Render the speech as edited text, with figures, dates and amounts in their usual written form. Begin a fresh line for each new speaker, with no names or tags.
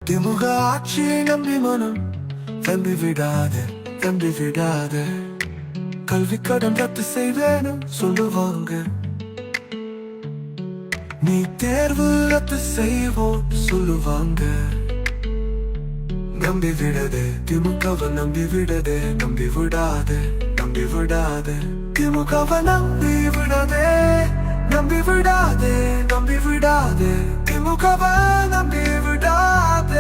திமுக ஆட்சியை நம்பி மனம் தம்பி விடாதே, தம்பி விடாதே. கல்வி கடன் ரத்து செய்வேனும் சொல்லுவாங்க, நீ தேர்வு ரத்து செய்வோம் சொல்லுவாங்க. நம்பி விடாதே திமுகவை, நம்பி விடாதே, நம்பி விடாதே, நம்பி விடாதே. திமுகவை நம்பி விடாதே, நம்பி விடாதே, நம்பி விடாதே. திமுகவை நம்பி விடாதே.